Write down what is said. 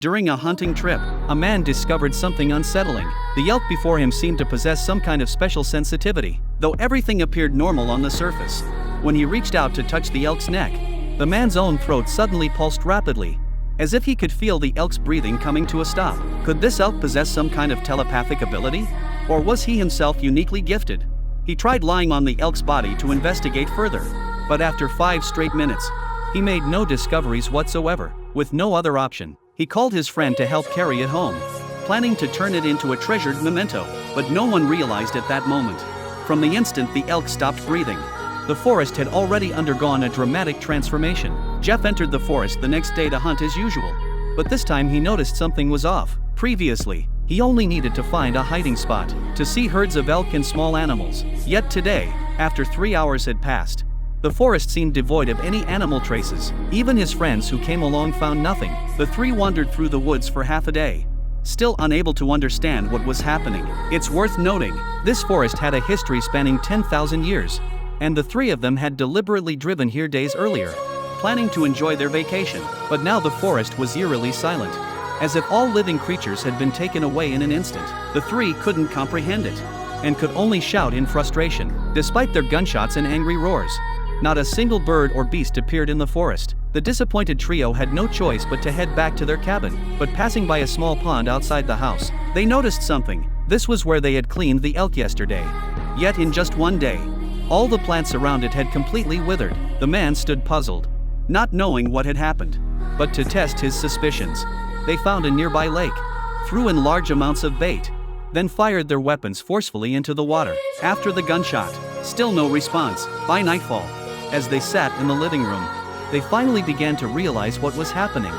During a hunting trip, a man discovered something unsettling. The elk before him seemed to possess some kind of special sensitivity, though everything appeared normal on the surface. When he reached out to touch the elk's neck, the man's own throat suddenly pulsed rapidly, as if he could feel the elk's breathing coming to a stop. Could this elk possess some kind of telepathic ability? Or was he himself uniquely gifted? He tried lying on the elk's body to investigate further, but after 5 straight minutes, he made no discoveries whatsoever. With no other option, he called his friend to help carry it home, planning to turn it into a treasured memento, but no one realized at that moment. From the instant the elk stopped breathing, the forest had already undergone a dramatic transformation. Jeff entered the forest the next day to hunt as usual, but this time he noticed something was off. Previously, he only needed to find a hiding spot to see herds of elk and small animals. Yet today, after 3 hours had passed, the forest seemed devoid of any animal traces. Even his friends who came along found nothing. The three wandered through the woods for half a day, still unable to understand what was happening. It's worth noting, this forest had a history spanning 10,000 years, and the three of them had deliberately driven here days earlier, planning to enjoy their vacation. But now the forest was eerily silent, as if all living creatures had been taken away in an instant. The three couldn't comprehend it, and could only shout in frustration. Despite their gunshots and angry roars, not a single bird or beast appeared in the forest. The disappointed trio had no choice but to head back to their cabin, but passing by a small pond outside the house, they noticed something. This was where they had cleaned the elk yesterday. Yet in just one day, all the plants around it had completely withered. The man stood puzzled, not knowing what had happened. But to test his suspicions, they found a nearby lake, threw in large amounts of bait, then fired their weapons forcefully into the water. After the gunshot, still no response. By nightfall, as they sat in the living room, they finally began to realize what was happening.